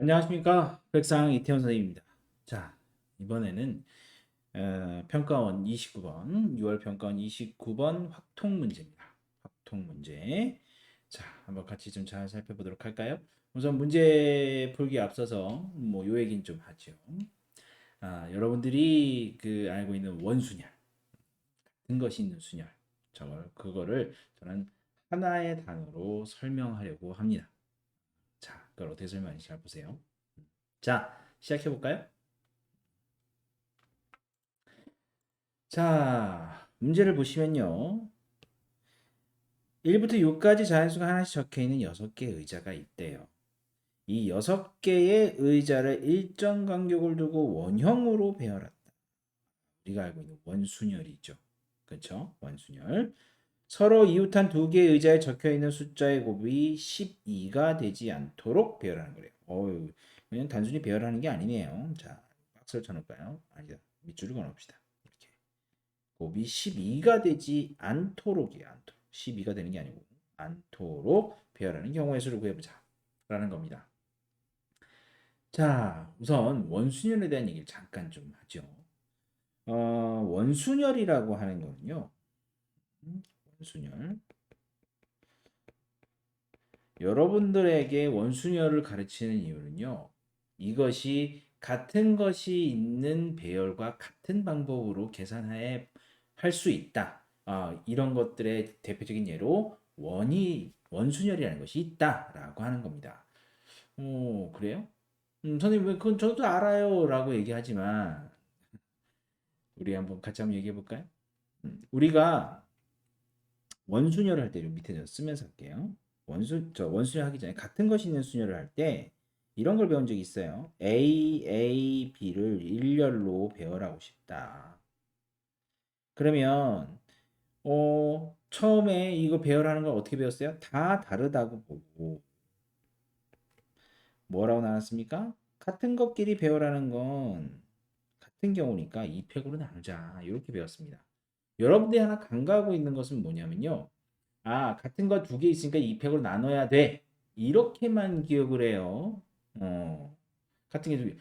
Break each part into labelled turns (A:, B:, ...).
A: 안녕하십니까. 백상 이태원 선생님입니다. 자, 이번에는 평가원 29번, 6월 평가원 29번 확통 문제입니다. 확통 문제. 자, 한번 같이 좀 잘 살펴보도록 할까요? 우선 문제 풀기 앞서서 뭐 요 얘기는 좀 하죠. 여러분들이 그 알고 있는 원순열, 같은 것이 있는 순열, 그거를 저는 하나의 단어로 설명하려고 합니다. 자, 그걸 어떻게 설명하는지 잘 보세요. 자, 시작해 볼까요? 자, 문제를 보시면요. 1부터 6까지 자연수가 하나씩 적혀 있는 6개의 의자가 있대요. 이 6개의 의자를 일정 간격을 두고 원형으로 배열한다. 우리가 알고 있는 원순열이죠. 그렇죠? 원순열. 서로 이웃한 두 개의 의자에 적혀 있는 숫자의 곱이 12가 되지 않도록 배열하는 거래요. 그냥 단순히 배열하는 게 아니네요. 자, 박스를 쳐놓을까요? 아니다. 밑줄을 그어놓읍시다. 이렇게. 곱이 12가 되지 않도록이에요. 않도록. 12가 되는 게 아니고 않도록 배열하는 경우의 수를 구해보자. 라는 겁니다. 자, 우선 원순열에 대한 얘기를 잠깐 좀 하죠. 원순열이라고 하는 거는요. 원순열. 여러분들에게 원순열을 가르치는 이유는요. 이것이 같은 것이 있는 배열과 같은 방법으로 계산해 할 수 있다. 이런 것들의 대표적인 예로 원순열이라는 것이 있다라고 하는 겁니다. 그래요? 선생님, 왜 그건 저도 알아요라고 얘기하지만 우리 한번 같이 한번 얘기해 볼까요? 우리가 원순열을 할 때 밑에 저 쓰면서 할게요. 원순열 하기 전에 같은 것이 있는 순열을 할 때 이런 걸 배운 적이 있어요. B를 일렬로 배열하고 싶다. 그러면 처음에 이거 배열하는 걸 어떻게 배웠어요? 다 다르다고 보고 뭐라고 나눴습니까? 같은 것끼리 배열하는 건 같은 경우니까 2팩으로 나누자. 이렇게 배웠습니다. 여러분들이 하나 간과하고 있는 것은 뭐냐면요. 같은 거 두 개 있으니까 2팩으로 나눠야 돼. 이렇게만 기억을 해요. 같은 게 두 개.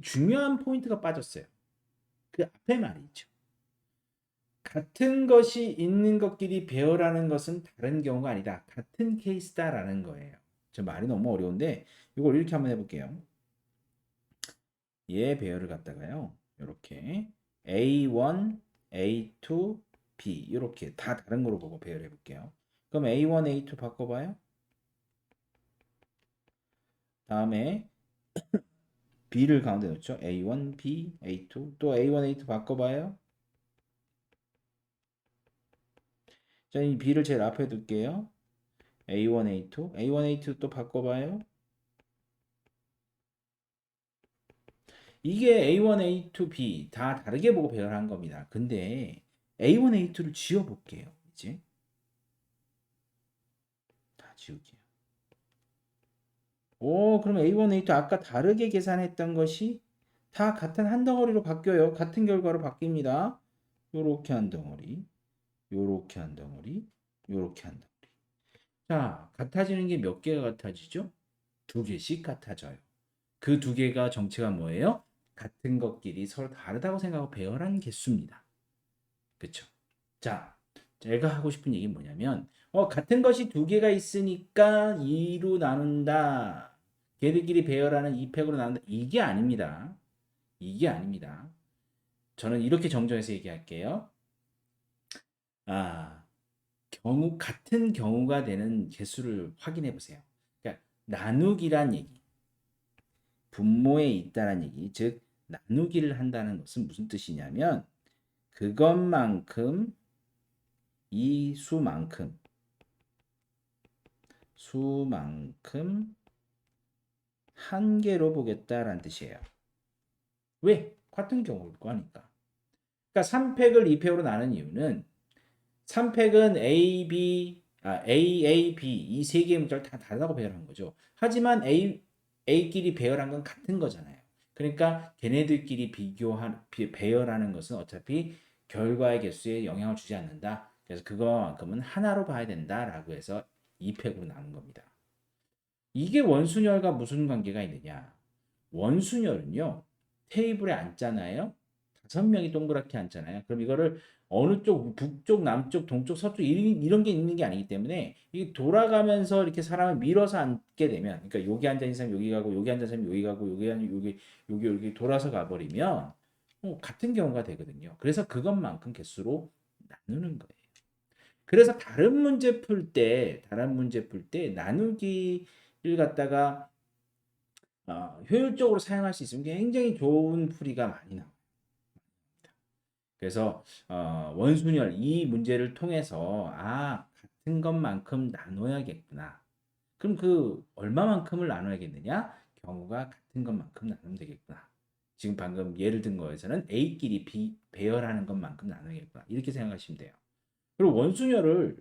A: 중요한 포인트가 빠졌어요. 그 앞에 말이 있죠. 같은 것이 있는 것끼리 배열하는 것은 다른 경우가 아니다. 같은 케이스다라는 거예요. 저 말이 너무 어려운데 이걸 이렇게 한번 해볼게요. 얘 배열을 갖다가요. 이렇게 A1, A2, B 이렇게 다 다른 거로 보고 배열해 볼게요. 그럼 A1, A2 바꿔봐요. 다음에 B를 가운데 놓죠. A1, B, A2 또 A1, A2 바꿔봐요. 자, 이 B를 제일 앞에 둘게요. A1, A2, A1, A2 또 바꿔봐요. 이게 A1, A2, B 다 다르게 보고 배열한 겁니다. 근데 A1, A2를 지워볼게요. 이제 다 지울게요. 그럼 A1, A2 아까 다르게 계산했던 것이 다 같은 한 덩어리로 바뀌어요. 같은 결과로 바뀝니다. 요렇게 한 덩어리, 요렇게 한 덩어리, 요렇게 한 덩어리. 자, 같아지는 게 몇 개가 같아지죠? 두 개씩 같아져요. 그 두 개가 정체가 뭐예요? 같은 것끼리 서로 다르다고 생각하고 배열한 개수입니다. 그쵸? 자, 제가 하고 싶은 얘기는 뭐냐면, 같은 것이 두 개가 있으니까 2로 나눈다. 걔들끼리 배열하는 2팩으로 나눈다. 이게 아닙니다. 이게 아닙니다. 저는 이렇게 정정해서 얘기할게요. 아, 같은 경우가 되는 개수를 확인해 보세요. 그러니까 나누기란 얘기, 분모에 있다란 얘기, 즉 나누기를 한다는 것은 무슨 뜻이냐면 그것만큼 이 수만큼 한 개로 보겠다라는 뜻이에요. 왜? 같은 경우일 거니까. 그러니까 3팩을 2팩으로 나눈 이유는 3팩은 A, B 이 세 개의 문자를 다 다르다고 배열한 거죠. 하지만 A끼리 배열한 건 같은 거잖아요. 그러니까 걔네들끼리 배열하는 것은 어차피 결과의 개수에 영향을 주지 않는다. 그래서 그거만큼은 하나로 봐야 된다라고 해서 2팩으로 나눈 겁니다. 이게 원순열과 무슨 관계가 있느냐? 원순열은요. 테이블에 앉잖아요. 5명이 동그랗게 앉잖아요. 그럼 이거를 어느 쪽, 북쪽, 남쪽, 동쪽, 서쪽 이런 게 있는 게 아니기 때문에 이 돌아가면서 이렇게 사람을 밀어서 앉게 되면, 그러니까 여기 앉아 있는 사람이 여기 가고 여기 앉아 있는 사람이 여기 가고 여기 돌아서 가버리면 같은 경우가 되거든요. 그래서 그것만큼 개수로 나누는 거예요. 그래서 다른 문제 풀 때 나누기를 갖다가 효율적으로 사용할 수 있으면 굉장히 좋은 풀이가 많이 나옵니다. 그래서 원순열 이 문제를 통해서 같은 것만큼 나눠야겠구나. 그럼 그 얼마만큼을 나눠야겠느냐? 경우가 같은 것만큼 나누면 되겠구나. 지금 방금 예를 든 거에서는 A끼리 B 배열하는 것만큼 나눠야겠구나. 이렇게 생각하시면 돼요. 그리고 원순열을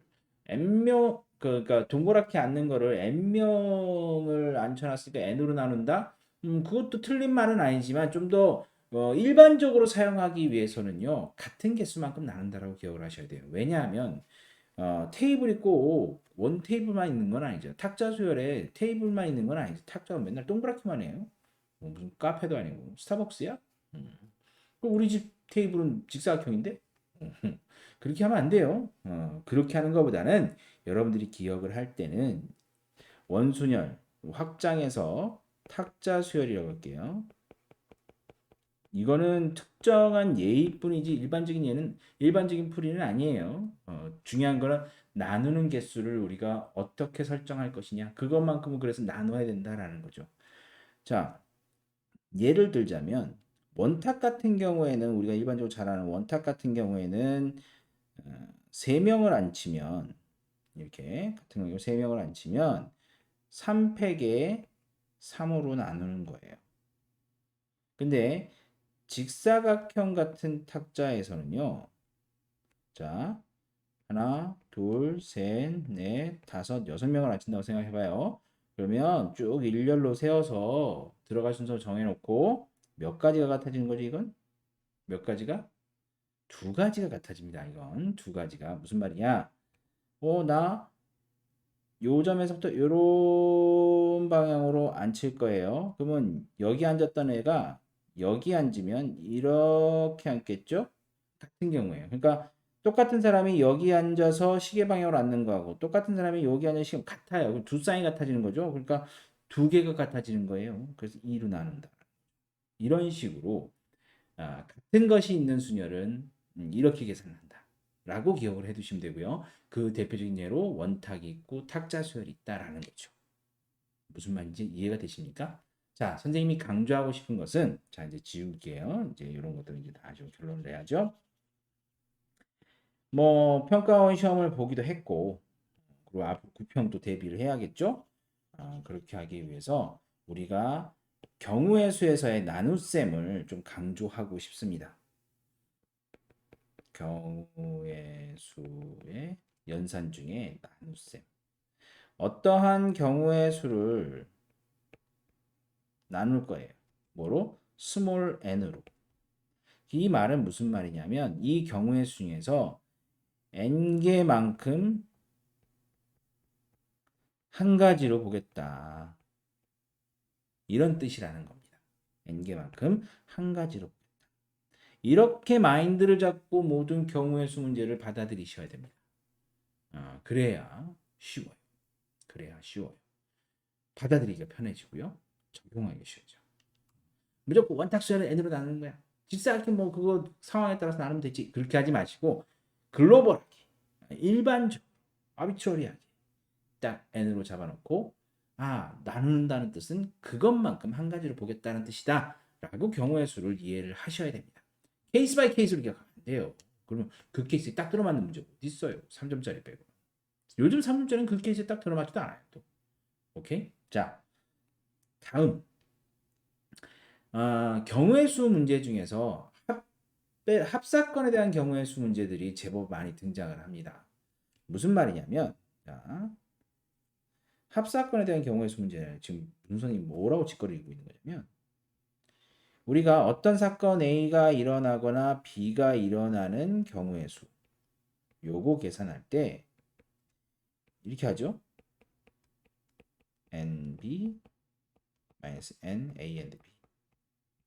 A: n명 그러니까 동그랗게 앉는 거를 n명을 앉혀놨으니까 n으로 나눈다. 그것도 틀린 말은 아니지만 좀 더 일반적으로 사용하기 위해서는요 같은 개수만큼 나눈다라고 기억을 하셔야 돼요. 왜냐하면 테이블이 꼭 원 테이블만 있는 건 아니죠. 탁자 수열에 테이블만 있는 건 아니죠. 탁자가 맨날 동그랗게만 해요. 무슨 카페도 아니고 스타벅스야? 음. 우리 집 테이블은 직사각형인데? 그렇게 하면 안 돼요. 그렇게 하는 것보다는 여러분들이 기억을 할 때는 원순열 확장해서 탁자 수열이라고 할게요. 이거는 특정한 예일 뿐이지 일반적인 풀이는 아니에요. 중요한 거는 나누는 개수를 우리가 어떻게 설정할 것이냐. 그것만큼은 그래서 나눠야 된다라는 거죠. 자, 예를 들자면 원탁 같은 경우에는 우리가 일반적으로 잘 아는 원탁 같은 경우에는 3명을 앉히면 이렇게 같은 경우 3명을 앉히면 3팩에 3으로 나누는 거예요. 근데 직사각형 같은 탁자에서는요. 자, 하나, 둘, 셋, 넷, 다섯, 6명을 앉힌다고 생각해봐요. 그러면 쭉 일렬로 세워서 들어갈 순서 정해놓고 몇 가지가 같아지는 거지 이건? 몇 가지가? 2가지가 같아집니다. 이건 2가지가 무슨 말이냐? 나 요 점에서부터 요런 방향으로 앉힐 거예요. 그러면 여기 앉았던 애가 여기 앉으면 이렇게 앉겠죠? 같은 경우에요. 그러니까 똑같은 사람이 여기 앉아서 시계 방향으로 앉는 거하고 똑같은 사람이 여기 앉아서 시계 같아요. 그럼 두 쌍이 같아지는 거죠. 그러니까 2개가 같아지는 거예요. 그래서 2로 나눈다. 이런 식으로 같은 것이 있는 순열은 이렇게 계산한다. 라고 기억을 해두시면 되고요. 그 대표적인 예로 원탁이 있고 탁자 수열이 있다라는 거죠. 무슨 말인지 이해가 되십니까? 자, 선생님이 강조하고 싶은 것은 자 이제 지울게요. 이제 이런 것들은 이제 다 좀 결론을 내야죠. 뭐 평가원 시험을 보기도 했고 그리고 앞으로 구평도 대비를 해야겠죠. 그렇게 하기 위해서 우리가 경우의 수에서의 나눗셈을 좀 강조하고 싶습니다. 경우의 수의 연산 중에 나눗셈. 어떠한 경우의 수를 나눌 거예요. 뭐로? 스몰 n으로. 이 말은 무슨 말이냐면 이 경우의 수 중에서 n개만큼 한 가지로 보겠다. 이런 뜻이라는 겁니다. n개만큼 한 가지로 보겠다. 이렇게 마인드를 잡고 모든 경우의 수 문제를 받아들이셔야 됩니다. 그래야 쉬워요. 그래야 쉬워요. 받아들이기가 편해지고요. 적용하기 쉬워져. 무조건 원탁수열을 n으로 나누는 거야. 직사각형 뭐 그거 상황에 따라서 나누면 되지. 그렇게 하지 마시고 글로벌하게 일반적으로 아비트러리하게 딱 n으로 잡아놓고 나눈다는 뜻은 그것만큼 한 가지로 보겠다는 뜻이다 라고 경우의 수를 이해를 하셔야 됩니다. 케이스 바이 케이스로 기억하면 안 돼요. 그러면 그 케이스에 딱 들어맞는 문제가 어디 있어요. 3점짜리 빼고. 요즘 3점짜리는 그 케이스에 딱 들어맞지도 않아요. 또. 오케이? 자, 다음 경우의 수 문제 중에서 합사건에 대한 경우의 수 문제들이 제법 많이 등장을 합니다. 무슨 말이냐면 자, 합사건에 대한 경우의 수 문제는 지금 문선이 뭐라고 짓거리고 있는 거냐면 우리가 어떤 사건 A가 일어나거나 B가 일어나는 경우의 수 요거 계산할 때 이렇게 하죠. NB-N A and B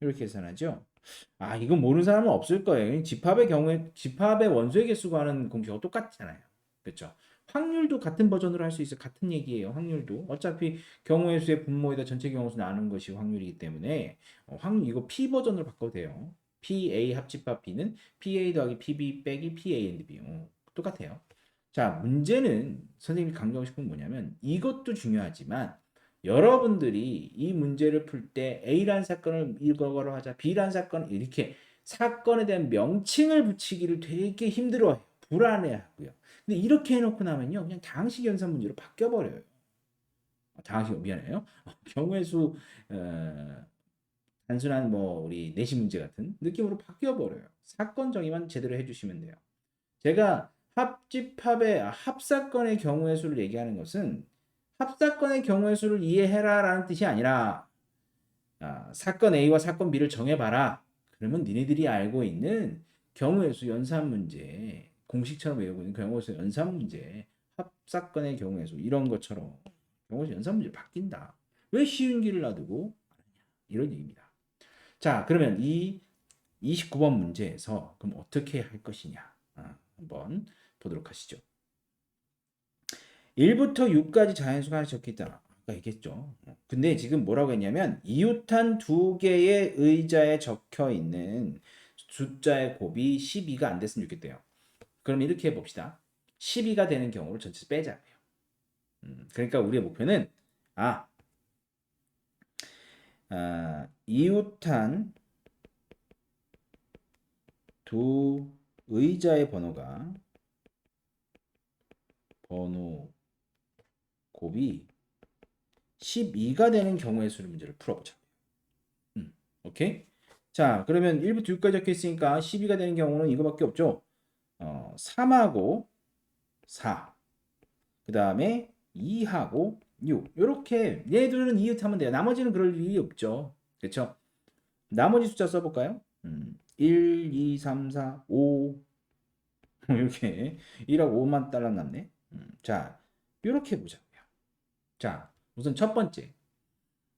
A: 이렇게 계산하죠. 아, 이거 모르는 사람은 없을 거예요. 집합의 경우에 집합의 원소의 개수 구하는 공식하고 똑같잖아요. 그렇죠? 확률도 같은 버전으로 할 수 있어요. 같은 얘기예요. 확률도. 어차피 경우의 수의 분모에다 전체 경우수 나누는 것이 확률이기 때문에 확률 이거 P 버전으로 바꿔도 돼요. PA 합집합 B는 PA 더하기 PB 빼기 PA and B. 똑같아요. 자, 문제는 선생님이 강조하고 싶은 건 뭐냐면 이것도 중요하지만 여러분들이 이 문제를 풀 때 A라는 사건을 이거로 하자, B라는 사건을 이렇게 사건에 대한 명칭을 붙이기를 되게 힘들어해요. 불안해하고요. 근데 이렇게 해놓고 나면요, 그냥 다항식 연산 문제로 바뀌어버려요. 다항식 미안해요. 경우의 수 단순한 뭐 우리 내신 문제 같은 느낌으로 바뀌어버려요. 사건 정의만 제대로 해주시면 돼요. 제가 합사건의 경우의 수를 얘기하는 것은 합사건의 경우의 수를 이해해라라는 뜻이 아니라 사건 A와 사건 B를 정해봐라. 그러면 니네들이 알고 있는 경우의 수 연산 문제, 공식처럼 외우고 있는 경우의 수 연산 문제, 합사건의 경우의 수 이런 것처럼 경우의 수 연산 문제 바뀐다. 왜 쉬운 길을 놔두고 이런 얘기입니다. 자, 그러면 이 29번 문제에서 그럼 어떻게 할 것이냐 한번 보도록 하시죠. 1부터 6까지 자연수가 하나 적혀있다. 아까 얘기했죠. 근데 지금 뭐라고 했냐면 이웃한 두 개의 의자에 적혀있는 숫자의 곱이 12가 안 됐으면 좋겠대요. 그럼 이렇게 해봅시다. 12가 되는 경우를 전체 빼자고요. 그러니까 우리의 목표는 이웃한 두 의자의 번호 곱이 12가 되는 경우의 수를 문제를 풀어보자. 오케이? 자, 그러면 1부터 6까지 적혀 있으니까 12가 되는 경우는 이거밖에 없죠. 3하고 4. 그 다음에 2하고 6. 이렇게 얘들은 이웃하면 돼요. 나머지는 그럴 일이 없죠. 그렇죠? 나머지 숫자 써볼까요? 1, 2, 3, 4, 5 이렇게 1하고 5만 달러 남네. 자, 이렇게 보자고요. 자, 우선 첫 번째.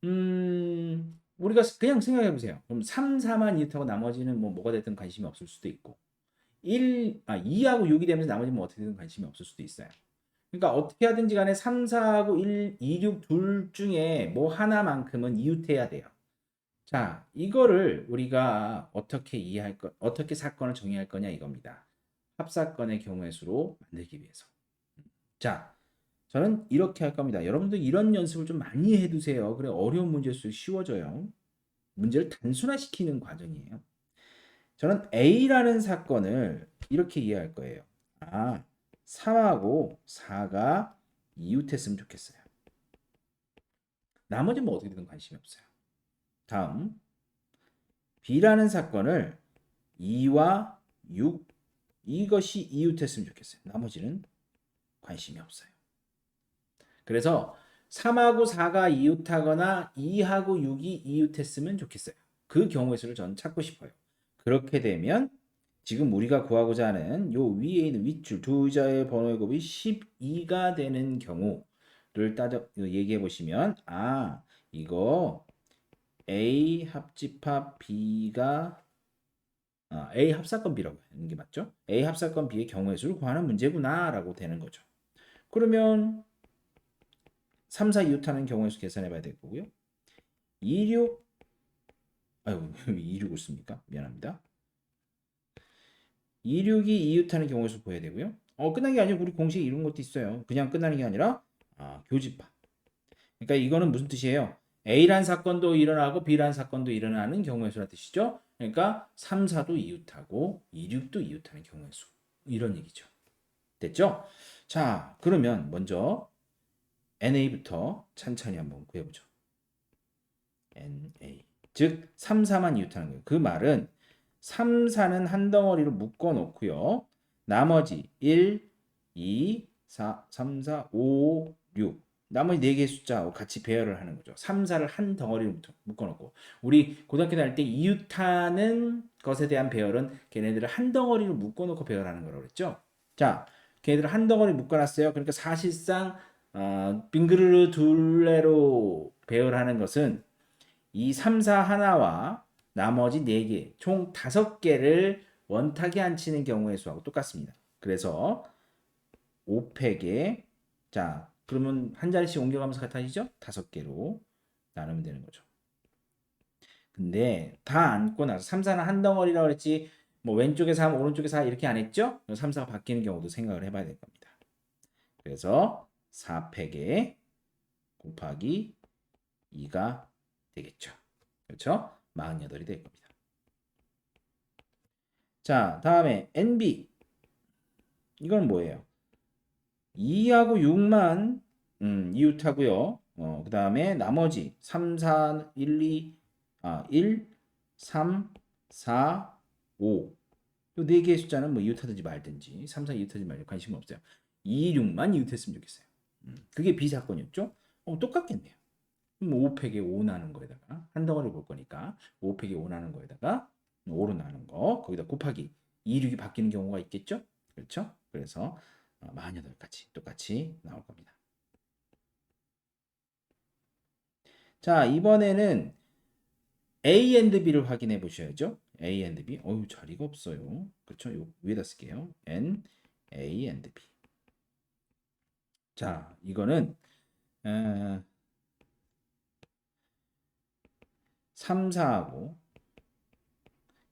A: 우리가 그냥 생각해 보세요. 그럼 3, 4만 이웃하고 나머지는 뭐가 됐든 관심이 없을 수도 있고 2하고 6이 되면서 나머지는 뭐 어떻게 되든 관심이 없을 수도 있어요. 그러니까 어떻게 하든지 간에 3, 4하고 1, 2, 6 둘 중에 뭐 하나만큼은 이웃해야 돼요. 자, 이거를 우리가 어떻게 사건을 정의할 거냐 이겁니다. 합사건의 경우의 수로 만들기 위해서. 자, 저는 이렇게 할 겁니다. 여러분들 이런 연습을 좀 많이 해두세요. 그래 어려운 문제일수록 쉬워져요. 문제를 단순화시키는 과정이에요. 저는 A라는 사건을 이렇게 이해할 거예요. 3하고 4가 이웃했으면 좋겠어요. 나머지는 뭐 어떻게든 관심이 없어요. 다음 B라는 사건을 2와 6 이것이 이웃했으면 좋겠어요. 나머지는 관심이 없어요. 그래서 3하고 4가 이웃하거나 2하고 6이 이웃했으면 좋겠어요. 그 경우의 수를 저는 찾고 싶어요. 그렇게 되면 지금 우리가 구하고자 하는 요 위에 있는 윗줄 두 의자의 번호의 곱이 12가 되는 경우를 얘기해 보시면 이거 A 합집합 B가 A 합사건 B라고 하는 게 맞죠? A 합사건 B의 경우의 수를 구하는 문제구나 라고 되는 거죠. 그러면 3, 4 이웃하는 경우의 수 계산해 봐야 될 거고요. 2, 6 아유 2, 6을 씁니까? 미안합니다. 2, 6이 이웃하는 경우의 수 보여야 되고요. 끝난 게 아니고 우리 공식에 이런 것도 있어요. 그냥 끝나는 게 아니라 교집합. 그러니까 이거는 무슨 뜻이에요? A란 사건도 일어나고 B란 사건도 일어나는 경우의 수란 뜻이죠. 그러니까 3, 4도 이웃하고 2, 6도 이웃하는 경우의 수. 이런 얘기죠. 됐죠? 자, 그러면 먼저 NA부터 천천히 한번 구해보죠. NA. 즉 3, 4만 이웃하는 거예요. 그 말은 3, 4는 한 덩어리로 묶어 놓고요. 나머지 1, 2, 4, 3, 4, 5, 6 나머지 4개의 숫자하고 같이 배열을 하는 거죠. 3, 4를 한 덩어리로 묶어 놓고 우리 고등학교 다닐 때 이웃하는 것에 대한 배열은 걔네들을 한 덩어리로 묶어 놓고 배열하는 거라고 그랬죠. 자, 걔네들을 한 덩어리 묶어 놨어요. 그러니까 사실상 빙그르르 둘레로 배열하는 것은 이 3, 4 하나와 나머지 4개, 총 5개를 원탁에 앉히는 경우의 수하고 똑같습니다. 그래서 5팩에 자, 그러면 한 자리씩 옮겨가면서 같아지죠? 5개로 나누면 되는 거죠. 근데 다 앉고 나서 3, 4는 한 덩어리라고 그랬지 뭐 왼쪽에 3, 오른쪽에 4 이렇게 안 했죠? 3, 4가 바뀌는 경우도 생각을 해봐야 될 겁니다. 그래서 4팩에 곱하기 2가 되겠죠. 그렇죠? 48이 될 겁니다. 자, 다음에 NB. 이건 뭐예요? 2하고 6만 이웃하고요. 그 다음에 나머지 3, 4, 1, 2, 1, 3, 4, 5. 이 4개의 숫자는 뭐 이웃하든지 말든지 3, 4 이웃하든지 말든지 관심 없어요. 2, 6만 이웃했으면 좋겠어요. 그게 B사건이었죠? 똑같겠네요. 5팩에 5 나눈 거에다가 한 덩어리 볼 거니까 5팩에 5 나눈 거에다가 5로 나눈 거 거기다 곱하기 2, 6이 바뀌는 경우가 있겠죠? 그렇죠? 그래서 48가지 똑같이 나올 겁니다. 자, 이번에는 A and B를 확인해 보셔야죠. A and B. 어유 자리가 없어요. 그렇죠? 요 위에다 쓸게요. N, A and B. 자, 이거는 3, 4하고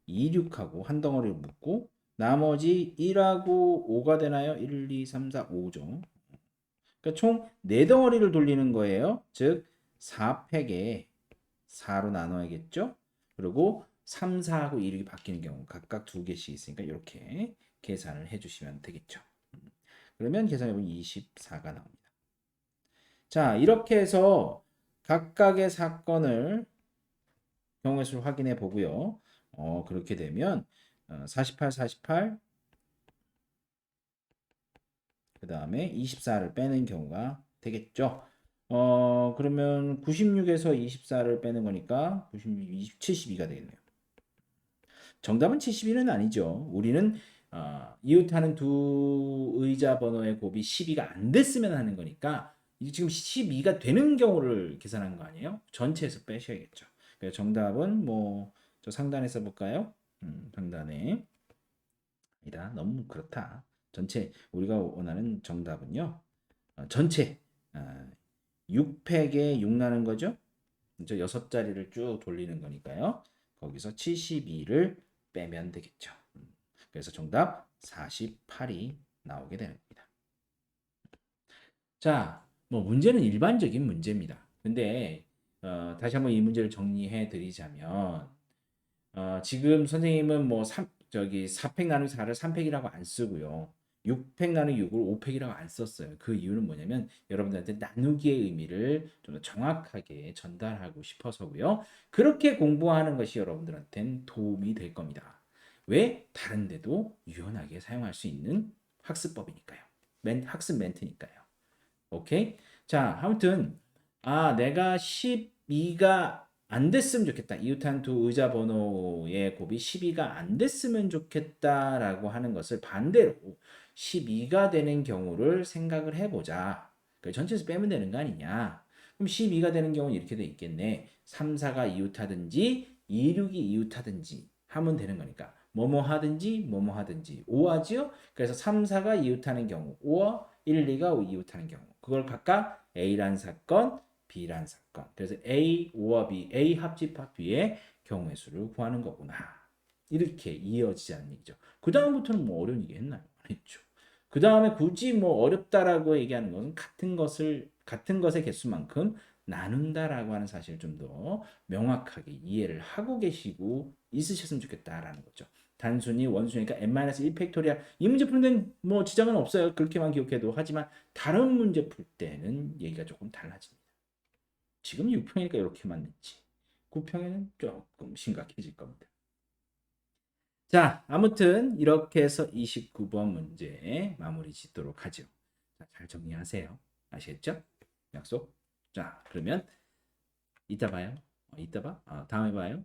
A: 2, 6하고 한 덩어리를 묶고 나머지 1하고 5가 되나요? 1, 2, 3, 4, 5죠. 그러니까 총 4덩어리를 돌리는 거예요. 즉 4팩에 4로 나눠야겠죠? 그리고 3, 4하고 2, 6이 바뀌는 경우 각각 2개씩 있으니까 이렇게 계산을 해주시면 되겠죠. 그러면 계산해보면 24가 나옵니다. 자, 이렇게 해서 각각의 사건을 경우의 수를 확인해 보고요. 그렇게 되면 48, 48, 그 다음에 24를 빼는 경우가 되겠죠. 그러면 96에서 24를 빼는 거니까 96, 20, 72가 되겠네요. 정답은 72는 아니죠. 우리는 이웃하는 두 의자 번호의 곱이 12가 안 됐으면 하는 거니까 이게 지금 12가 되는 경우를 계산한 거 아니에요? 전체에서 빼셔야겠죠. 그래서 정답은 뭐 저 상단에 써볼까요? 상단에 아니다. 너무 그렇다. 전체 우리가 원하는 정답은요. 전체 6팩에 6 나는 거죠. 저 6자리를 쭉 돌리는 거니까요. 거기서 72를 빼면 되겠죠. 그래서 정답 48이 나오게 되는 겁니다. 자, 뭐 문제는 일반적인 문제입니다. 근데 다시 한번 이 문제를 정리해 드리자면 지금 선생님은 뭐 4팩 나누기 4를 3팩이라고 안 쓰고요. 6팩 나누기 6을 5팩이라고 안 썼어요. 그 이유는 뭐냐면 여러분들한테 나누기의 의미를 좀 더 정확하게 전달하고 싶어서고요. 그렇게 공부하는 것이 여러분들한테는 도움이 될 겁니다. 왜? 다른 데도 유연하게 사용할 수 있는 학습법이니까요. 학습 멘트니까요. 오케이? 자, 아무튼 내가 12가 안 됐으면 좋겠다. 이웃한 두 의자 번호의 곱이 12가 안 됐으면 좋겠다라고 하는 것을 반대로 12가 되는 경우를 생각을 해보자. 전체에서 빼면 되는 거 아니냐. 그럼 12가 되는 경우는 이렇게 돼 있겠네. 3, 4가 이웃하든지 2, 6이 이웃하든지 하면 되는 거니까. 뭐뭐 하든지 뭐뭐 하든지 5하지요? 그래서 3, 4가 이웃하는 경우 5와 1, 2가 이웃하는 경우 그걸 각각 A란 사건, B란 사건. 그래서 A, O와 B, A 합집합 B의 경우의 수를 구하는 거구나. 이렇게 이어지자는 얘기죠. 그 다음부터는 뭐 어려운 얘기 했나요? 안 했죠. 그 다음에 굳이 뭐 어렵다라고 얘기하는 것은 같은 것의 개수만큼 나눈다라고 하는 사실을 좀 더 명확하게 이해를 하고 계시고 있으셨으면 좋겠다라는 거죠. 단순히 원수니까 n-1 팩토리얼 이 문제 푸는 데는 뭐 지장은 없어요. 그렇게만 기억해도. 하지만 다른 문제 풀 때는 얘기가 조금 달라집니다. 지금 6평이니까 이렇게만 냈지. 9평에는 조금 심각해질 겁니다. 자, 아무튼 이렇게 해서 29번 문제 마무리 짓도록 하죠. 자, 잘 정리하세요. 아시겠죠? 약속? 자, 그러면 이따 봐요. 이따 봐? 다음에 봐요.